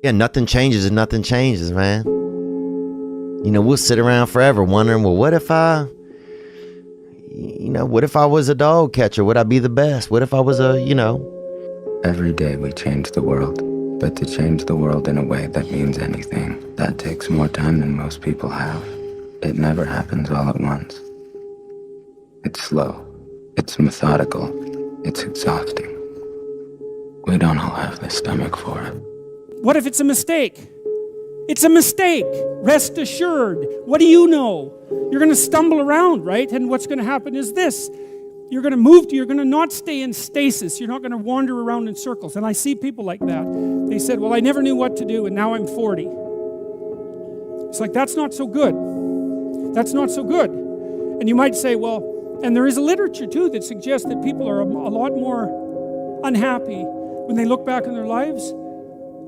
Yeah, nothing changes and nothing changes, man. We'll sit around forever wondering, well, what if I was a dog catcher? Would I be the best? What if I was Every day we change the world, but to change the world in a way that means anything, that takes more time than most people have. It never happens all at once. It's slow. It's methodical. It's exhausting. We don't all have the stomach for it. What if it's a mistake? It's a mistake. Rest assured. What do you know? You're going to stumble around, right? And what's going to happen is this. You're going to not stay in stasis. You're not going to wander around in circles. And I see people like that. They said, well, I never knew what to do, and now I'm 40. It's like, that's not so good. That's not so good. And you might say, well, and there is a literature, too, that suggests that people are a lot more unhappy when they look back on their lives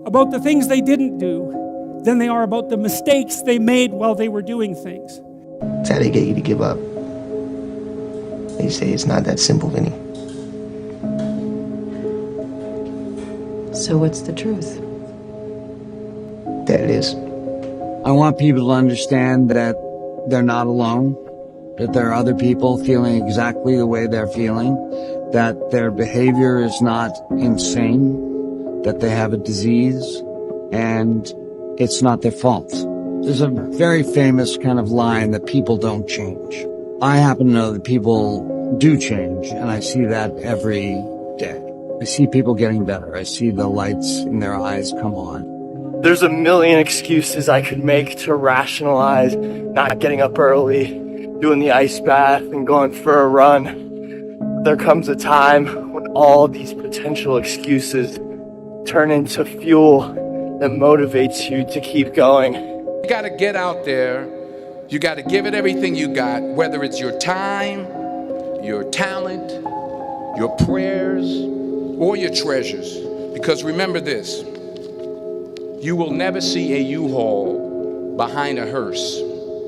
about the things they didn't do than they are about the mistakes they made while they were doing things. That's how they get you to give up. They say it's not that simple, Vinny. So what's the truth? That it is. I want people to understand that they're not alone, that there are other people feeling exactly the way they're feeling, that their behavior is not insane, that they have a disease, and it's not their fault. There's a very famous kind of line that people don't change. I happen to know that people do change, and I see that every day. I see people getting better. I see the lights in their eyes come on. There's a million excuses I could make to rationalize not getting up early, doing the ice bath, and going for a run. There comes a time when all these potential excuses turn into fuel that motivates you to keep going. You gotta get out there. You gotta give it everything you got, whether it's your time, your talent, your prayers, or your treasures. Because remember this, you will never see a U-Haul behind a hearse.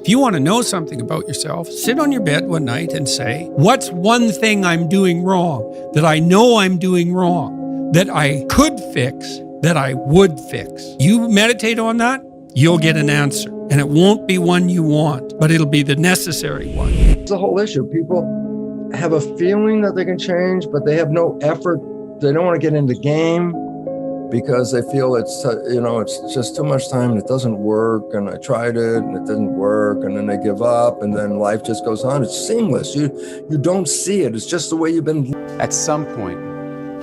If you want to know something about yourself, sit on your bed one night and say, what's one thing I'm doing wrong, that I know I'm doing wrong, that I could fix, that I would fix? You meditate on that, you'll get an answer. And it won't be one you want, but it'll be the necessary one. It's a whole issue. People have a feeling that they can change, but they have no effort. They don't want to get in the game because they feel it's just too much time and it doesn't work. And I tried it and it didn't work. And then they give up and then life just goes on. It's seamless. You don't see it. It's just the way you've been. At some point,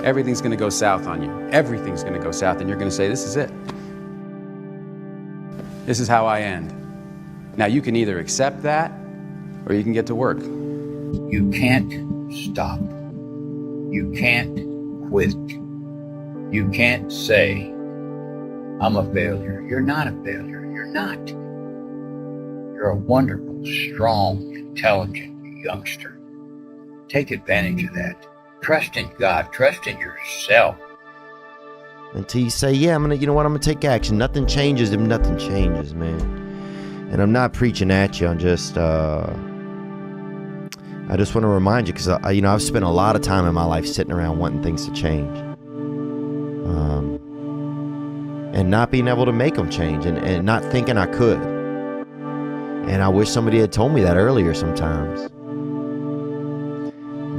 everything's going to go south on you. Everything's going to go south and you're going to say, this is it. This is how I end. Now you can either accept that or you can get to work. You can't stop. You can't quit. You can't say, I'm a failure. You're not a failure. You're not. You're a wonderful, strong, intelligent youngster. Take advantage of that. Trust in God. Trust in yourself. Until you say, yeah, I'm gonna take action. Nothing changes if nothing changes, man. And I'm not preaching at you. I'm just, I just want to remind you, because I've spent a lot of time in my life sitting around wanting things to change, and not being able to make them change, and not thinking I could. And I wish somebody had told me that earlier sometimes.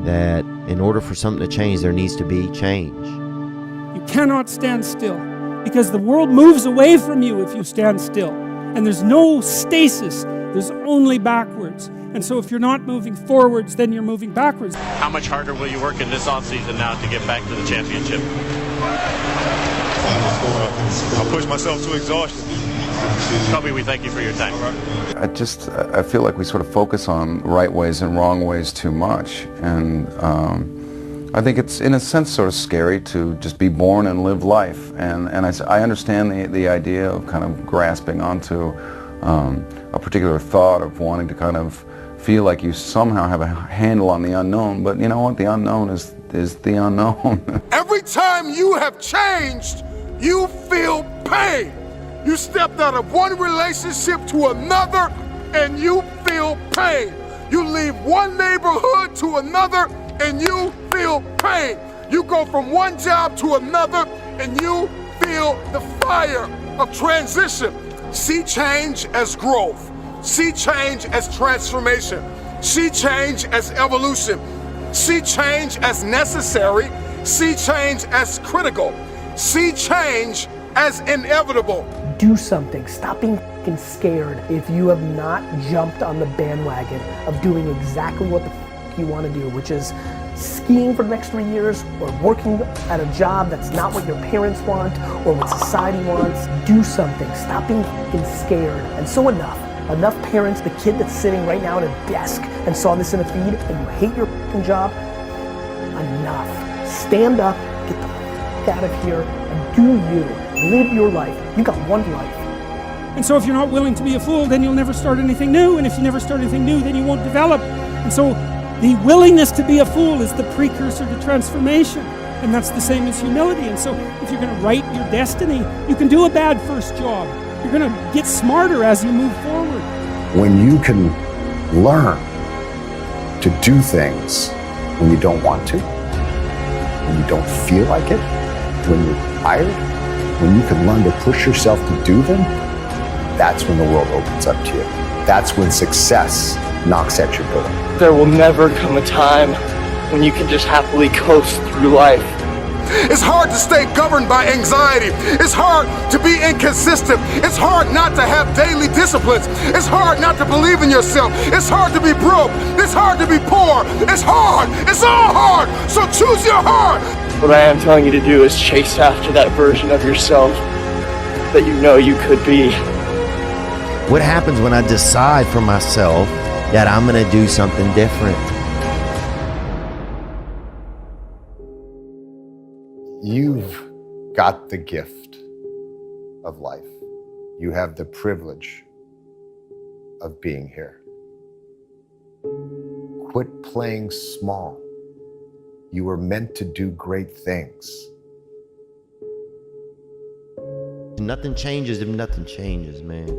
That in order for something to change, there needs to be change. You cannot stand still, because the world moves away from you if you stand still. And there's no stasis, there's only backwards. And so if you're not moving forwards, then you're moving backwards. How much harder will you work in this offseason now to get back to the championship? I'll push myself to exhaustion. Kobe, we thank you for your time. I feel like we sort of focus on right ways and wrong ways too much. And I think it's, in a sense, sort of scary to just be born and live life. And I understand the idea of kind of grasping onto a particular thought of wanting to kind of feel like you somehow have a handle on the unknown. But you know what? The unknown is the unknown. Every time you have changed, you feel pain. You stepped out of one relationship to another and you feel pain. You leave one neighborhood to another and you feel pain. You go from one job to another and you feel the fire of transition. See change as growth. See change as transformation. See change as evolution. See change as necessary. See change as critical. See change as inevitable. Do something. Stop being fucking scared if you have not jumped on the bandwagon of doing exactly what the fuck you want to do, which is skiing for the next 3 years or working at a job that's not what your parents want or what society wants. Do something. Stop being fucking scared. And so enough parents, the kid that's sitting right now at a desk and saw this in a feed and you hate your fucking job, enough. Stand up, get the fuck out of here and do you. Live your life. You got one life. And so if you're not willing to be a fool, then you'll never start anything new. And if you never start anything new, then you won't develop. And so the willingness to be a fool is the precursor to transformation. And that's the same as humility. And so if you're going to write your destiny, you can do a bad first job. You're going to get smarter as you move forward. When you can learn to do things when you don't want to, when you don't feel like it, when you're tired, when you can learn to push yourself to do them, that's when the world opens up to you. That's when success knocks at your door. There will never come a time when you can just happily coast through life. It's hard to stay governed by anxiety. It's hard to be inconsistent. It's hard not to have daily disciplines. It's hard not to believe in yourself. It's hard to be broke. It's hard to be poor. It's hard. It's all hard. So choose your heart. What I am telling you to do is chase after that version of yourself that you know you could be. What happens when I decide for myself that I'm going to do something different? You've got the gift of life. You have the privilege of being here. Quit playing small. You were meant to do great things. Nothing changes if nothing changes, man.